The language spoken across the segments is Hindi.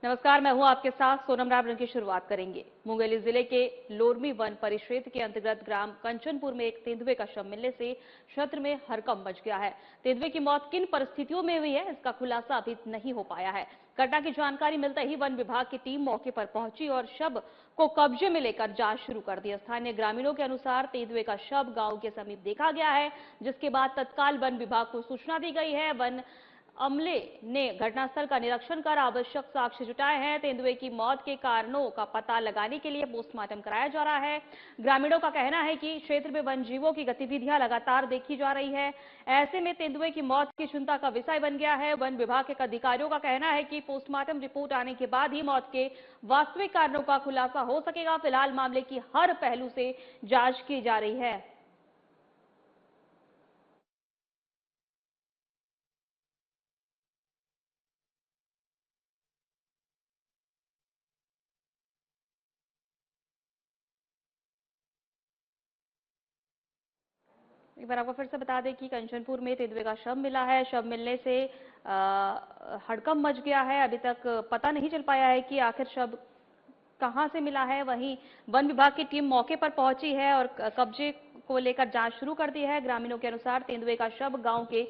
नमस्कार, मैं हूं आपके साथ सोनम राम। की शुरुआत करेंगे। मुंगेली जिले के लोरमी वन परिक्षेत्र के अंतर्गत ग्राम कंचनपुर में एक तेंदुए का शव मिलने से क्षेत्र में हड़कंप मच गया है। तेंदुए की मौत किन परिस्थितियों में हुई है, इसका खुलासा अभी नहीं हो पाया है। घटना की जानकारी मिलते ही वन विभाग की टीम मौके पर पहुंची और शव को कब्जे में लेकर जांच शुरू कर दी। स्थानीय ग्रामीणों के अनुसार तेंदुए का शव गांव के समीप देखा गया है, जिसके बाद तत्काल वन विभाग को सूचना दी गई है। वन अमले ने घटनास्थल का निरीक्षण कर आवश्यक साक्ष्य जुटाए हैं। तेंदुए की मौत के कारणों का पता लगाने के लिए पोस्टमार्टम कराया जा रहा है। ग्रामीणों का कहना है कि क्षेत्र में वन जीवों की गतिविधियां लगातार देखी जा रही है। ऐसे में तेंदुए की मौत की चिंता का विषय बन गया है। वन विभाग के अधिकारियों का कहना है कि पोस्टमार्टम रिपोर्ट आने के बाद ही मौत के वास्तविक कारणों का खुलासा हो सकेगा। फिलहाल मामले की हर पहलू से जांच की जा रही है। एक बार आपको फिर से बता दें कि कंचनपुर में तेंदुए का शव मिला है। शव मिलने से हड़कंप मच गया है। अभी तक पता नहीं चल पाया है कि आखिर शव कहां से मिला है। वहीं वन विभाग की टीम मौके पर पहुंची है और कब्जे को लेकर जांच शुरू कर दी है। ग्रामीणों के अनुसार तेंदुए का शव गांव के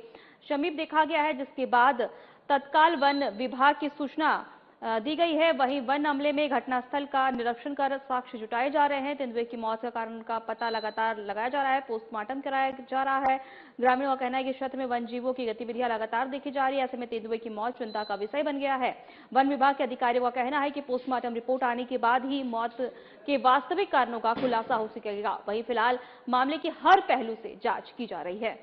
समीप देखा गया है, जिसके बाद तत्काल वन विभाग की सूचना दी गई है। वहीं वन अमले में घटनास्थल का निरीक्षण कर साक्ष्य जुटाए जा रहे हैं। तेंदुए की मौत के कारण का पता लगातार लगाया जा रहा है, पोस्टमार्टम कराया जा रहा है। ग्रामीणों का कहना है कि क्षेत्र में वन जीवों की गतिविधियां लगातार देखी जा रही है। ऐसे में तेंदुए की मौत चिंता का विषय बन गया है। वन विभाग के अधिकारियों का कहना है कि पोस्टमार्टम रिपोर्ट आने के बाद ही मौत के वास्तविक कारणों का खुलासा हो सकेगा। वहीं फिलहाल मामले की हर पहलू से जांच की जा रही है।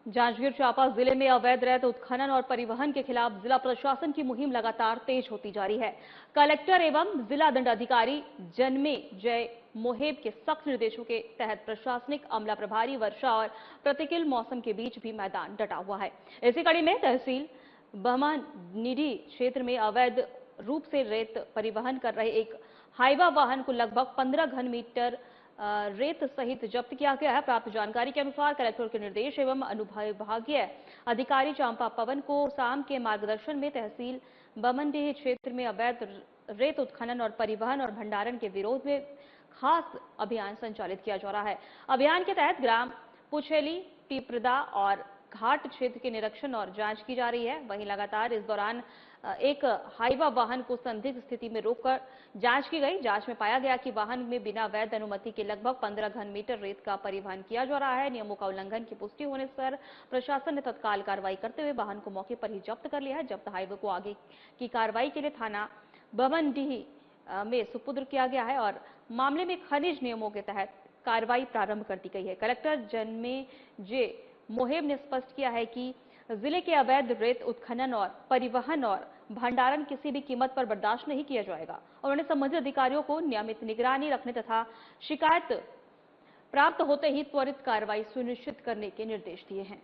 जांजगीर चांपा जिले में अवैध रेत उत्खनन और परिवहन के खिलाफ जिला प्रशासन की मुहिम लगातार तेज होती जा रही है। कलेक्टर एवं जिला दंडाधिकारी जन्मे जय मोहेब के सख्त निर्देशों के तहत प्रशासनिक अमला प्रभारी वर्षा और प्रतिकूल मौसम के बीच भी मैदान डटा हुआ है। इसी कड़ी में तहसील बहमानिडी क्षेत्र में अवैध रूप से रेत परिवहन कर रहे एक हाईवा वाहन को लगभग 15 घन मीटर रेत सहित जब्त किया गया है। प्राप्त जानकारी के अनुसार कलेक्टर के निर्देश एवं अनुविभागीय अधिकारी चांपा पवन को शाम के मार्गदर्शन में तहसील बमनडीह क्षेत्र में अवैध रेत उत्खनन और परिवहन और भंडारण के विरोध में खास अभियान संचालित किया जा रहा है। अभियान के तहत ग्राम पुछेली, टीप्रदा और घाट क्षेत्र के निरीक्षण और जांच की जा रही है। वहीं लगातार इस दौरान एक हाईवा वाहन को संदिग्ध स्थिति में रोककर जांच की गई। जांच में पाया गया कि वाहन में बिना वैध अनुमति के लगभग 15 घन मीटर रेत का परिवहन किया जा रहा है। नियमों का उल्लंघन की पुष्टि होने पर प्रशासन ने तत्काल कार्रवाई करते हुए वाहन को मौके पर ही जब्त कर लिया है। जब्त हाईवे को आगे की कार्रवाई के लिए थाना बमनडीह में सुपुर्द किया गया है और मामले में खनिज नियमों के तहत कार्रवाई प्रारंभ कर दी गई है। कलेक्टर जन्मे जे मोहेब ने स्पष्ट किया है कि जिले के अवैध रेत उत्खनन और परिवहन और भंडारण किसी भी कीमत पर बर्दाश्त नहीं किया जाएगा। उन्होंने संबंधित अधिकारियों को नियमित निगरानी रखने तथा शिकायत प्राप्त होते ही त्वरित कार्रवाई सुनिश्चित करने के निर्देश दिए हैं।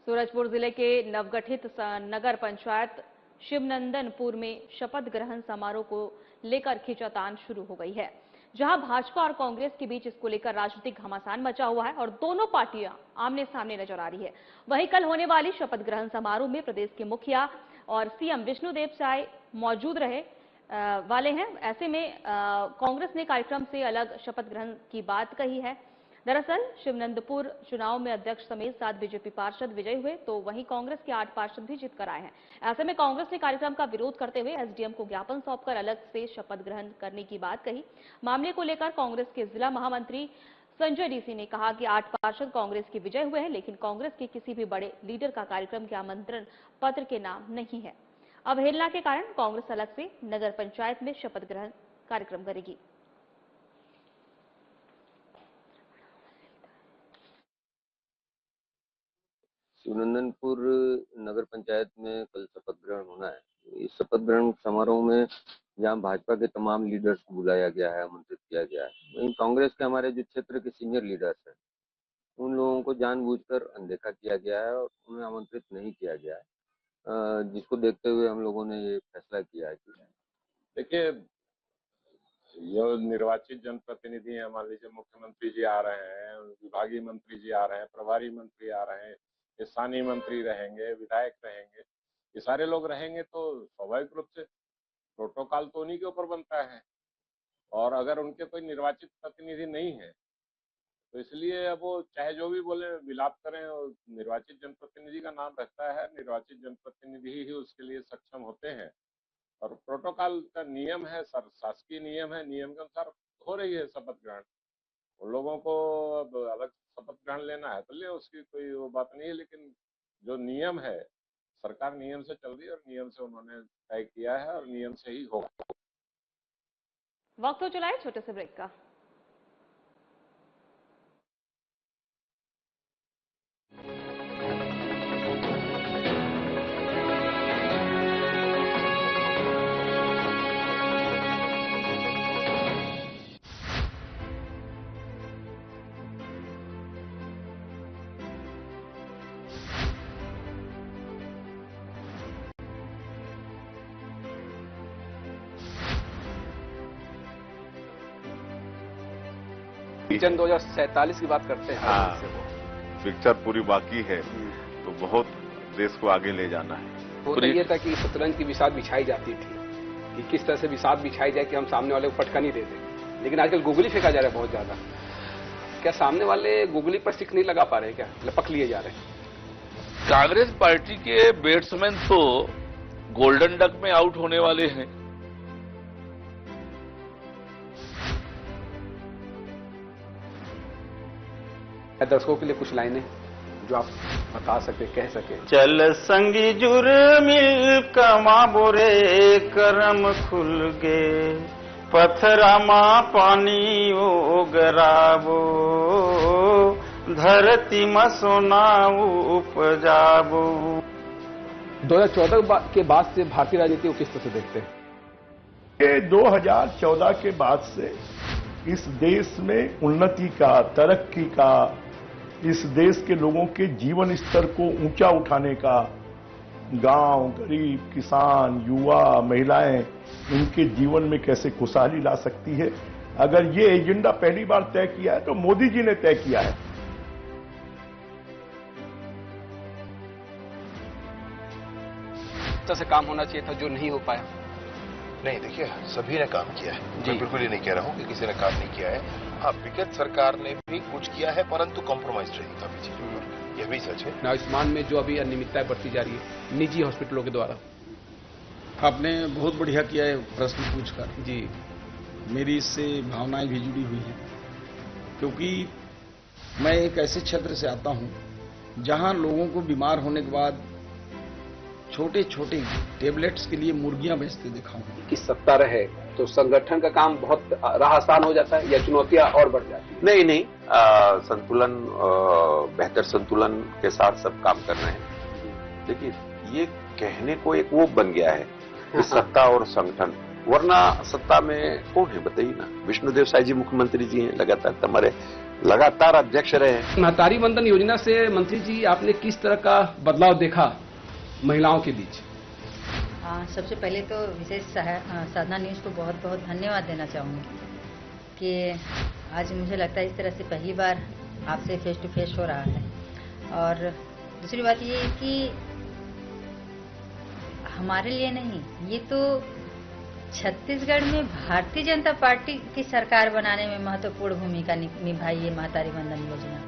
सूरजपुर जिले के नवगठित नगर पंचायत शिवनंदनपुर में शपथ ग्रहण समारोह को लेकर खींचातान शुरू हो गई है, जहां भाजपा और कांग्रेस के बीच इसको लेकर राजनीतिक घमासान मचा हुआ है और दोनों पार्टियां आमने सामने नजर आ रही है। वहीं कल होने वाली शपथ ग्रहण समारोह में प्रदेश के मुखिया और सीएम विष्णुदेव साय मौजूद रहे वाले हैं। ऐसे में कांग्रेस ने कार्यक्रम से अलग शपथ ग्रहण की बात कही है। दरअसल शिवनंदपुर चुनाव में अध्यक्ष समेत 7 बीजेपी पार्षद विजयी हुए, तो वहीं कांग्रेस के 8 पार्षद भी जीत कर आए हैं। ऐसे में कांग्रेस ने कार्यक्रम का विरोध करते हुए एसडीएम को ज्ञापन सौंपकर अलग से शपथ ग्रहण करने की बात कही। मामले को लेकर कांग्रेस के जिला महामंत्री संजय डीसी ने कहा कि 8 पार्षद कांग्रेस के विजय हुए हैं, लेकिन कांग्रेस के किसी भी बड़े लीडर का कार्यक्रम के आमंत्रण पत्र के नाम नहीं है। अवहेलना के कारण कांग्रेस अलग से नगर पंचायत में शपथ ग्रहण कार्यक्रम करेगी। शिवनंदनपुर नगर पंचायत में कल शपथ ग्रहण होना है। इस शपथ ग्रहण समारोह में जहां भाजपा के तमाम लीडर्स को बुलाया गया है, आमंत्रित किया गया है, वहीं कांग्रेस के हमारे जो क्षेत्र के सीनियर लीडर्स हैं उन लोगों को जानबूझकर अनदेखा किया गया है और उन्हें आमंत्रित नहीं किया गया है। जिसको देखते हुए हम लोगों ने ये फैसला किया है। देखिए, जो निर्वाचित जनप्रतिनिधि हैं, मान लीजिए मुख्यमंत्री जी आ रहे हैं, विभागीय मंत्री जी आ रहे हैं, प्रभारी मंत्री आ रहे हैं, स्थानीय मंत्री रहेंगे, विधायक रहेंगे, ये सारे लोग रहेंगे तो स्वाभाविक रूप से प्रोटोकॉल तो उन्हीं के ऊपर बनता है। और अगर उनके कोई निर्वाचित प्रतिनिधि नहीं है तो इसलिए अब वो चाहे जो भी बोले, विलाप करें, और निर्वाचित जनप्रतिनिधि का नाम रहता है, निर्वाचित जनप्रतिनिधि ही उसके लिए सक्षम होते हैं। और प्रोटोकॉल का नियम है, शासकीय नियम है, नियम के अनुसार हो रही है शपथ ग्रहण। उन लोगों को अब अलग शपथ ग्रहण लेना है तो ले, उसकी कोई वो बात नहीं है, लेकिन जो नियम है, सरकार नियम से चल रही है और नियम से उन्होंने तय किया है और नियम से ही होगा। वक्त हो चला है छोटे से ब्रेक का। विजन 2047 की बात करते हैं। हाँ, पिक्चर पूरी बाकी है, तो बहुत देश को आगे ले जाना है। होता ये था कि शतरंज की बिसात बिछाई जाती थी कि किस तरह से बिसात बिछाई जाए कि हम सामने वाले को फटका नहीं दे दें, लेकिन आजकल गुगली फेंका जा रहा है बहुत ज्यादा। क्या सामने वाले गुगली पर स्टिक नहीं लगा पा रहे, क्या लपक लिए जा रहे हैं? कांग्रेस पार्टी के बैट्समैन तो गोल्डन डक में आउट होने वाले हैं। दर्शकों के लिए कुछ लाइनें जो आप बता सके, कह सके। चल संगी जुर मिल कमा बोरे करम खुल गे, पथरा मां पानी ओगराबो, धरती में सोना उपजाबो। 2014 के बाद से भारतीय राजनीति को किस तरह से देखते हैं? 2014 के बाद से इस देश में उन्नति का, तरक्की का, इस देश के लोगों के जीवन स्तर को ऊंचा उठाने का, गांव, गरीब, किसान, युवा, महिलाएं, इनके जीवन में कैसे खुशहाली ला सकती है, अगर ये एजेंडा पहली बार तय किया है तो मोदी जी ने तय किया है। से काम होना चाहिए था जो नहीं हो पाया। नहीं, देखिए सभी ने काम किया है, मैं बिल्कुल ही नहीं कह रहा हूं कि किसी ने काम नहीं किया है। हाँ, विगत सरकार ने भी कुछ किया है, परंतु कॉम्प्रोमाइज रही काफी चीजों पर, यह भी सच है। आयुष्मान में जो अभी अनियमितताएं बढ़ती जा रही है निजी हॉस्पिटलों के द्वारा। आपने बहुत बढ़िया किया है प्रश्न पूछकर जी। मेरी इससे भावनाएं भी जुड़ी हुई हैं, क्योंकि मैं एक ऐसे क्षेत्र से आता हूं जहां लोगों को बीमार होने के बाद छोटे छोटे टेबलेट्स के लिए मुर्गियां बेचते देखा हूं। कि सत्ता रहे तो संगठन का काम बहुत राह आसान हो जाता है या चुनौतियां और बढ़ जाती है? नहीं, संतुलन, बेहतर संतुलन के साथ सब काम कर रहे हैं। देखिए, ये कहने को एक वो बन गया है कि सत्ता और संगठन, वरना सत्ता में कौन है बताइए ना। विष्णुदेव साई जी मुख्यमंत्री जी हैं, लगातार अध्यक्ष रहे हैं। महतारी वंदन योजना से मंत्री जी आपने किस तरह का बदलाव देखा महिलाओं के बीच? सबसे पहले तो विशेष साधना न्यूज़ को बहुत बहुत धन्यवाद देना चाहूँगी कि आज मुझे लगता है इस तरह से पहली बार आपसे फेस टू फेस हो रहा है। और दूसरी बात ये है कि हमारे लिए नहीं, ये तो छत्तीसगढ़ में भारतीय जनता पार्टी की सरकार बनाने में महत्वपूर्ण भूमिका निभाई है महतारी वंदन योजना।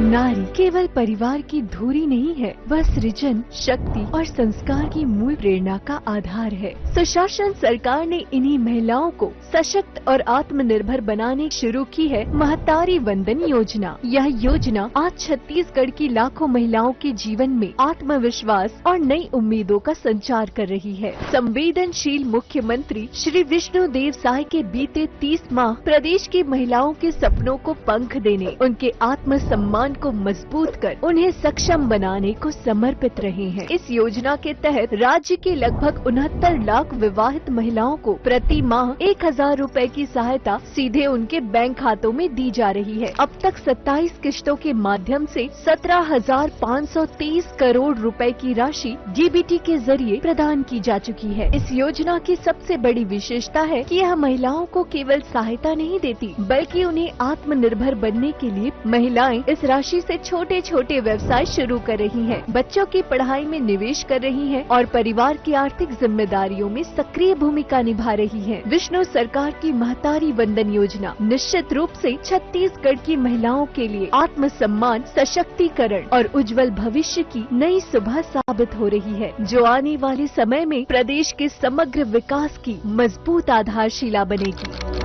नारी केवल परिवार की धुरी नहीं है, वह सृजन, शक्ति और संस्कार की मूल प्रेरणा का आधार है। सुशासन सरकार ने इन्हीं महिलाओं को सशक्त और आत्मनिर्भर बनाने शुरू की है महतारी वंदन योजना। यह योजना आज छत्तीसगढ़ की लाखों महिलाओं के जीवन में आत्मविश्वास और नई उम्मीदों का संचार कर रही है। संवेदनशील मुख्यमंत्री श्री विष्णुदेव साय के बीते 30 माह प्रदेश की महिलाओं के सपनों को पंख देने, उनके आत्म सम्मान सम्मान को मजबूत कर उन्हें सक्षम बनाने को समर्पित रहे हैं। इस योजना के तहत राज्य के लगभग 69 लाख विवाहित महिलाओं को प्रति माह 1000 रुपए की सहायता सीधे उनके बैंक खातों में दी जा रही है। अब तक 27 किश्तों के माध्यम से 17,523 करोड़ रुपए की राशि डीबीटी के जरिए प्रदान की जा चुकी है। इस योजना की सबसे बड़ी विशेषता है कि यह महिलाओं को केवल सहायता नहीं देती, बल्कि उन्हें आत्मनिर्भर बनने के लिए महिलाएं इस राशि से छोटे छोटे व्यवसाय शुरू कर रही हैं, बच्चों की पढ़ाई में निवेश कर रही हैं और परिवार की आर्थिक जिम्मेदारियों में सक्रिय भूमिका निभा रही हैं। विष्णु सरकार की महतारी वंदन योजना निश्चित रूप से छत्तीसगढ़ की महिलाओं के लिए आत्मसम्मान, सशक्तिकरण और उज्जवल भविष्य की नई सुबह साबित हो रही है, जो आने वाले समय में प्रदेश के समग्र विकास की मजबूत आधारशिला बनेगी।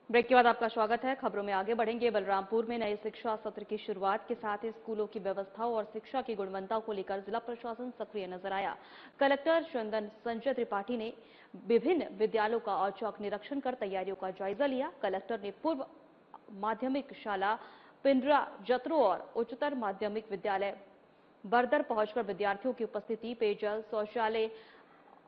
ब्रेक के बाद आपका स्वागत है। खबरों में आगे बढ़ेंगे। बलरामपुर में नए शिक्षा सत्र की शुरुआत के साथ ही स्कूलों की व्यवस्थाओं और शिक्षा की गुणवत्ता को लेकर जिला प्रशासन सक्रिय नजर आया। कलेक्टर चंदन संजय त्रिपाठी ने विभिन्न विद्यालयों का औचक निरीक्षण कर तैयारियों का जायजा लिया। कलेक्टर ने पूर्व माध्यमिक शाला पिंडरा जत्रो और उच्चतर माध्यमिक विद्यालय बरदर पहुंचकर विद्यार्थियों की उपस्थिति, पेयजल, शौचालय,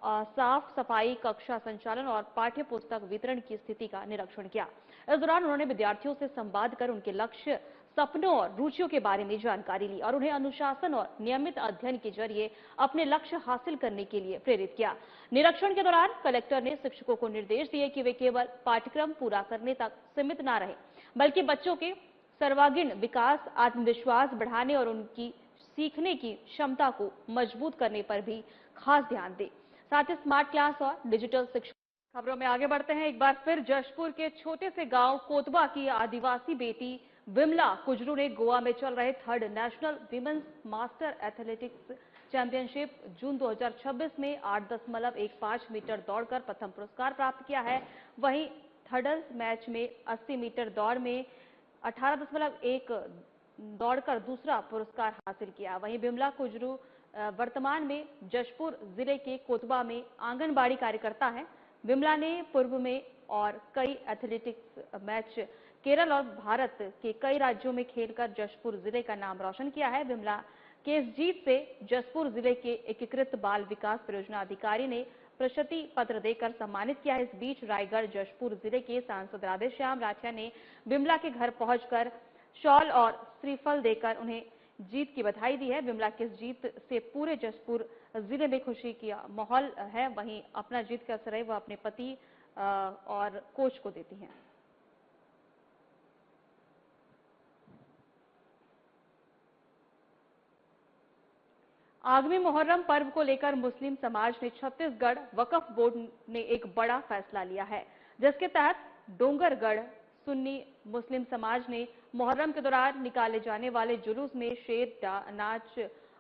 साफ सफाई, कक्षा संचालन और पाठ्य पुस्तक वितरण की स्थिति का निरीक्षण किया। इस दौरान उन्होंने विद्यार्थियों से संवाद कर उनके लक्ष्य, सपनों और रुचियों के बारे में जानकारी ली और उन्हें अनुशासन और नियमित अध्ययन के जरिए अपने लक्ष्य हासिल करने के लिए प्रेरित किया। निरीक्षण के दौरान कलेक्टर ने शिक्षकों को निर्देश दिए कि वे केवल पाठ्यक्रम पूरा करने तक सीमित न रहे, बल्कि बच्चों के सर्वांगीण विकास, आत्मविश्वास बढ़ाने और उनकी सीखने की क्षमता को मजबूत करने पर भी खास ध्यान दें। साथ ही स्मार्ट क्लास और डिजिटल शिक्षा। खबरों में आगे बढ़ते हैं। एक बार फिर जशपुर के छोटे से गांव कोतबा की आदिवासी बेटी विमला कुजरू ने गोवा में चल रहे 3rd national women's master athletics championship जून 2026 में 8.15 मीटर दौड़कर प्रथम पुरस्कार प्राप्त किया है। वहीं हर्डल मैच में 80 मीटर दौड़ में 18.1 दौड़कर दूसरा पुरस्कार हासिल किया। वहीं विमला कुजरू वर्तमान में जशपुर जिले के कोतबा में आंगनबाड़ी कार्यकर्ता है। विमला ने पूर्व में और कई एथलेटिक्स मैच केरल और भारत के कई राज्यों में खेलकर जशपुर जिले का नाम रोशन किया है। विमला के इस जीत से जशपुर जिले के एकीकृत बाल विकास परियोजना अधिकारी ने प्रशस्ति पत्र देकर सम्मानित किया है। इस बीच रायगढ़ जशपुर जिले के सांसद राधेश्याम राठिया ने विमला के घर पहुंचकर शॉल और श्रीफल देकर उन्हें जीत की बधाई दी है। विमला की जीत से पूरे जशपुर जिले में खुशी का माहौल है। वहीं अपना जीत का श्रेय वह अपने पति और कोच को देती हैं। आगामी मुहर्रम पर्व को लेकर मुस्लिम समाज ने छत्तीसगढ़ वक्फ बोर्ड ने एक बड़ा फैसला लिया है, जिसके तहत डोंगरगढ़ सुन्नी मुस्लिम समाज ने मुहर्रम के दौरान निकाले जाने वाले जुलूस में शेर नाच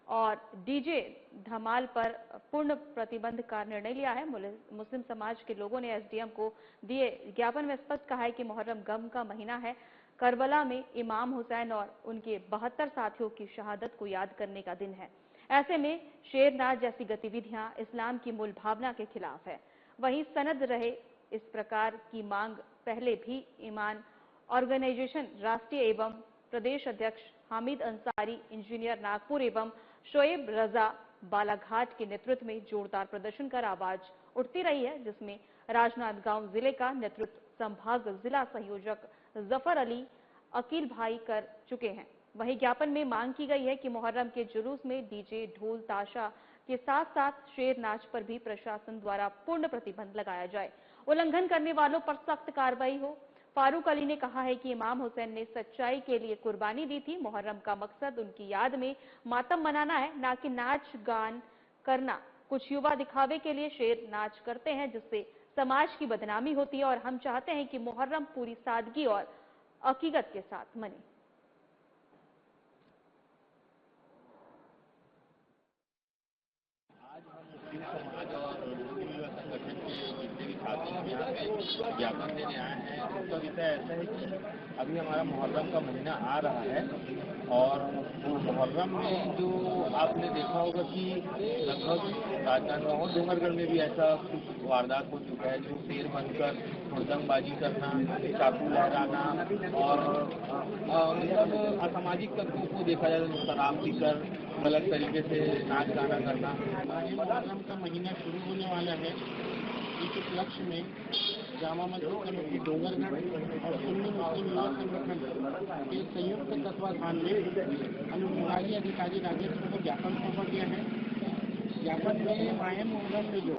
और डीजे धमाल पर पूर्ण प्रतिबंध का निर्णय लिया है। मुस्लिम समाज के लोगों ने एसडीएम को दिए ज्ञापन में स्पष्ट कहा है कि मुहर्रम गम का महीना है। करबला में इमाम हुसैन और उनके 72 साथियों की शहादत को याद करने का दिन है। ऐसे में शेर नाच जैसी गतिविधियां इस्लाम की मूल भावना के खिलाफ है। वहीं सनद रहे इस प्रकार की मांग पहले भी ईमान ऑर्गेनाइजेशन राष्ट्रीय एवं प्रदेश अध्यक्ष हामिद अंसारी, इंजीनियर नागपुर एवं शोएब रजा बालाघाट के नेतृत्व में जोरदार प्रदर्शन कर आवाज उठती रही है, जिसमें राजनांदगांव जिले का नेतृत्व संभाग जिला संयोजक जफर अली अकील भाई कर चुके हैं। वहीं ज्ञापन में मांग की गई है कि मुहर्रम के जुलूस में डीजे, ढोल, ताशा के साथ साथ शेर नाच पर भी प्रशासन द्वारा पूर्ण प्रतिबंध लगाया जाए। उल्लंघन करने वालों पर सख्त कार्रवाई हो। फारूक अली ने कहा है कि इमाम हुसैन ने सच्चाई के लिए कुर्बानी दी थी। मुहर्रम का मकसद उनकी याद में मातम मनाना है, न कि नाच गान करना। कुछ युवा दिखावे के लिए शेर नाच करते हैं, जिससे समाज की बदनामी होती है और हम चाहते हैं कि मुहर्रम पूरी सादगी और अकीकत के साथ मने। ज्ञापन देने आए हैं। उसका विषय ऐसा है कि अभी हमारा मुहर्रम का महीना आ रहा है और मुहर्रम में जो आपने देखा होगा कि लगभग राजनांदगांव और डूंगरगढ़ में भी ऐसा कुछ वारदात हो चुका है, जो शेर बनकर हुड़दंगबाजी करना, चाकू लहराना और मतलब असामाजिक तत्वों को देखा जाए तो शराब पीकर गलत तरीके से नाच गाना करना। मुहर्रम का महीना शुरू होने वाला है, इस उपलक्ष्य में जामा मस्जिद कमेटी डोंगरगढ़ और सुन्नी मुस्लिम युवा संगठन के संयुक्त तत्वाधान में अनुविभागीय अधिकारी राजेश को ज्ञापन सौंपा गया है। ज्ञापन में माह मुहर्रम में जो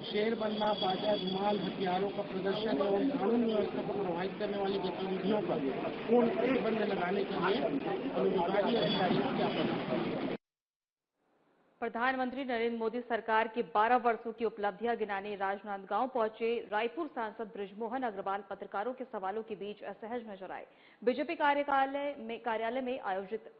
शेर बनना, बाजा, धुमाल, हथियारों का प्रदर्शन एवं कानून व्यवस्था को प्रभावित करने वाली गतिविधियों पर पूर्ण प्रतिबंध लगाने के लिए अनुविभागीय अधिकारियों को ज्ञापन। प्रधानमंत्री नरेंद्र मोदी सरकार की 12 वर्षों की उपलब्धियां गिनाने राजनांदगांव पहुंचे रायपुर सांसद बृजमोहन अग्रवाल पत्रकारों के सवालों के बीच असहज नजर आए। बीजेपी कार्यालय में आयोजित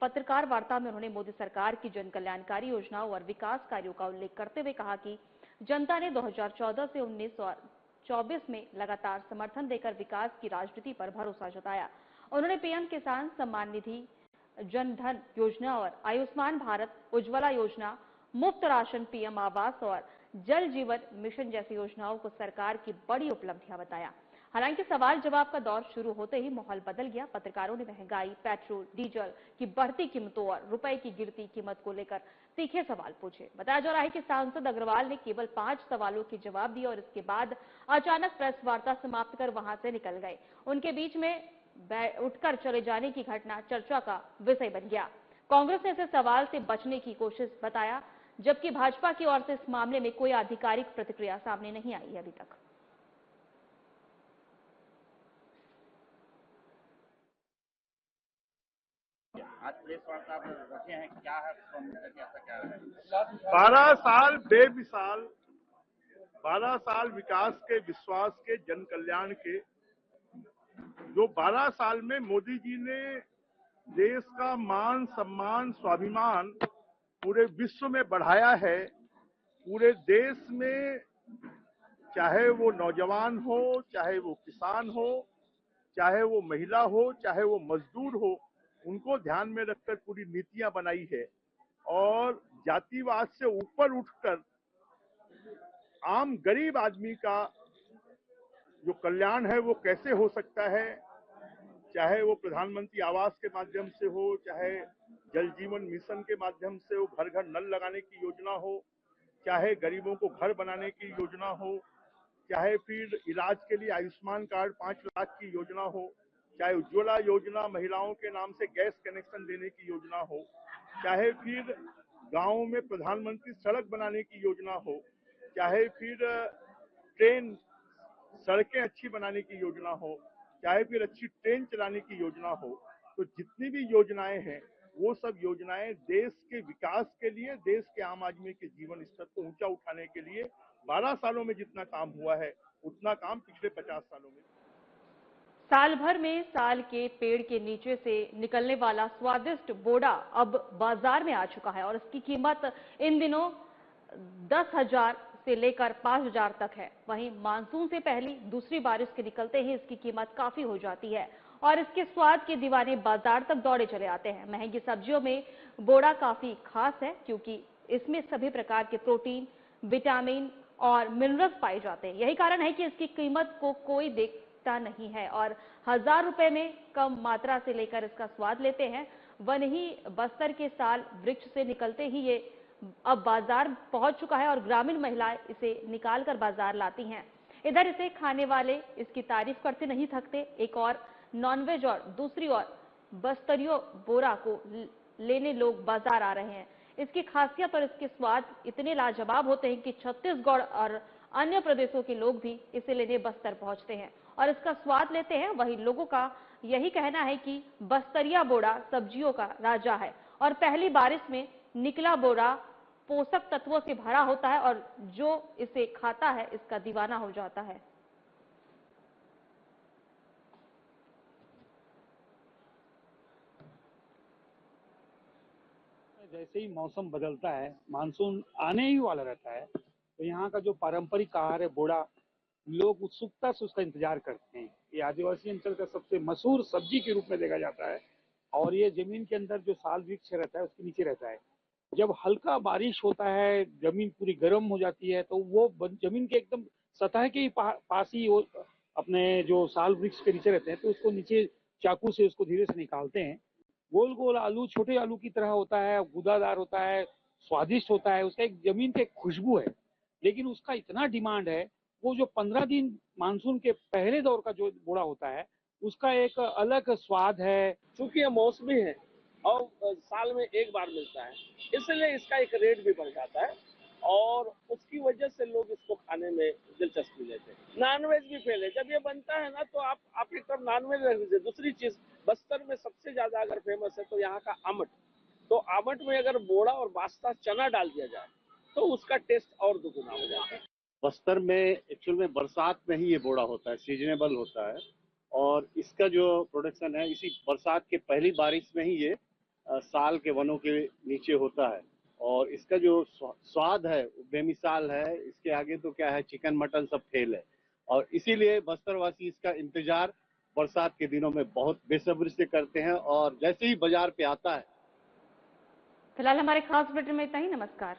पत्रकार वार्ता में उन्होंने मोदी सरकार की जन कल्याणकारी योजनाओं और विकास कार्यों का उल्लेख करते हुए कहा कि जनता ने 2014 से 19 और 24 में लगातार समर्थन देकर विकास की राजनीति पर भरोसा जताया। उन्होंने पीएम किसान सम्मान निधि, जन धन योजना और आयुष्मान भारत, उज्ज्वला योजना, मुफ्त राशन, पीएम आवास और जल जीवन मिशन जैसी योजनाओं को सरकार की बड़ी उपलब्धियां बताया। हालांकि सवाल जवाब का दौर शुरू होते ही माहौल बदल गया। पत्रकारों ने महंगाई, पेट्रोल, डीजल की बढ़ती कीमतों और रुपए की गिरती कीमत को लेकर तीखे सवाल पूछे। बताया जा रहा है कि सांसद अग्रवाल ने केवल 5 सवालों के जवाब दिए और इसके बाद अचानक प्रेस वार्ता समाप्त कर वहां से निकल गए। उनके बीच में उठकर चले जाने की घटना चर्चा का विषय बन गया। कांग्रेस ने इसे सवाल से बचने की कोशिश बताया, जबकि भाजपा की ओर से इस मामले में कोई आधिकारिक प्रतिक्रिया सामने नहीं आई है अभी तक। आज प्रेस वार्ता रखे हैं, क्या है ऐसा क्या है? 12 साल बेमिसाल, 12 साल विकास के, विश्वास के, जन कल्याण के, जो 12 साल में मोदी जी ने देश का मान, सम्मान, स्वाभिमान पूरे विश्व में बढ़ाया है। पूरे देश में चाहे वो नौजवान हो, चाहे वो किसान हो, चाहे वो महिला हो, चाहे वो मजदूर हो, उनको ध्यान में रखकर पूरी नीतियां बनाई है। और जातिवाद से ऊपर उठकर आम गरीब आदमी का जो कल्याण है वो कैसे हो सकता है, चाहे वो प्रधानमंत्री आवास के माध्यम से हो, चाहे जल जीवन मिशन के माध्यम से वो घर घर नल लगाने की योजना हो, चाहे गरीबों को घर बनाने की योजना हो, चाहे फिर इलाज के लिए आयुष्मान कार्ड 5 लाख की योजना हो, चाहे उज्ज्वला योजना महिलाओं के नाम से गैस कनेक्शन देने की योजना हो, चाहे फिर गाँव में प्रधानमंत्री सड़क बनाने की योजना हो, चाहे फिर ट्रेन सड़कें अच्छी बनाने की योजना हो, चाहे फिर अच्छी ट्रेन चलाने की योजना हो, तो जितनी भी योजनाएं हैं वो सब योजनाएं देश के विकास के लिए, देश के आम आदमी के जीवन स्तर को ऊंचा उठाने के लिए 12 सालों में जितना काम हुआ है उतना काम पिछले 50 सालों में। साल भर में साल के पेड़ के नीचे से निकलने वाला स्वादिष्ट बोड़ा अब बाजार में आ चुका है और इसकी कीमत इन दिनों 10,000 से लेकर 5,000 तक है। वहीं मानसून से पहली दूसरी बारिश के निकलते ही इसकी कीमत काफी हो जाती है और इसके स्वाद के दीवाने बाजार तक दौड़े चले आते हैं। महंगी सब्जियों में बोड़ा काफी खास है क्योंकि इसमें सभी प्रकार के प्रोटीन, विटामिन और मिनरल्स पाए जाते हैं। यही कारण है कि इसकी कीमत को कोई देखता नहीं है और 1,000 रुपए में कम मात्रा से लेकर इसका स्वाद लेते हैं। वहीं बस्तर के साल वृक्ष से निकलते ही ये अब बाजार पहुंच चुका है और ग्रामीण महिलाएं इसे निकालकर बाजार लाती हैं। इधर इसे खाने वाले इसकी तारीफ करते नहीं थकते। एक और नॉनवेज और दूसरी ओर बस्तरियों बोरा को लेने लोग बाजार आ रहे हैं। इसकी खासियत और इसके स्वाद इतने लाजवाब होते हैं कि छत्तीसगढ़ और अन्य प्रदेशों के लोग भी इसे लेने बस्तर पहुंचते हैं और इसका स्वाद लेते हैं। वहीं लोगों का यही कहना है कि बस्तरिया बोरा सब्जियों का राजा है और पहली बारिश में निकला बोरा पोषक तत्वों से भरा होता है और जो इसे खाता है इसका दीवाना हो जाता है। जैसे ही मौसम बदलता है, मानसून आने ही वाला रहता है, तो यहाँ का जो पारंपरिक आहार है बोड़ा, लोग उत्सुकता से उसका इंतजार करते हैं। ये आदिवासी अंचल का सबसे मशहूर सब्जी के रूप में देखा जाता है। और ये जमीन के अंदर जो साल वृक्ष रहता है उसके नीचे रहता है। जब हल्का बारिश होता है, जमीन पूरी गर्म हो जाती है, तो वो जमीन के एकदम सतह के ही पास ही वो अपने जो साल वृक्ष के नीचे रहते हैं, तो उसको नीचे चाकू से उसको धीरे से निकालते हैं। गोल गोल आलू छोटे आलू की तरह होता है, गूदादार होता है, स्वादिष्ट होता है, उसका एक जमीन की खुशबू है। लेकिन उसका इतना डिमांड है, वो जो 15 दिन मानसून के पहले दौर का जो बोड़ा होता है उसका एक अलग स्वाद है। चूंकि ये मौसमी है और साल में एक बार मिलता है, इसलिए इसका एक रेट भी बढ़ जाता है और उसकी वजह से लोग इसको खाने में दिलचस्पी लेते हैं। नॉनवेज भी फैले, जब ये बनता है ना तो आप एक तरफ नॉनवेज रख दीजिए। दूसरी चीज, बस्तर में सबसे ज्यादा अगर फेमस है तो यहाँ का आमट। तो आमट में अगर बोड़ा और बास्ता चना डाल दिया जाए तो उसका टेस्ट और दुगुना हो जाता है। बस्तर में एक्चुअल में बरसात में ही ये बोड़ा होता है, सीजनेबल होता है और इसका जो प्रोडक्शन है इसी बरसात के पहली बारिश में ही ये साल के वनों के नीचे होता है और इसका जो स्वाद है बेमिसाल है। इसके आगे तो क्या है, चिकन मटन सब फेल है और इसीलिए बस्तरवासी इसका इंतजार बरसात के दिनों में बहुत बेसब्री से करते हैं और जैसे ही बाजार पे आता है। फिलहाल हमारे खास बुलेटिन में इतना ही। नमस्कार।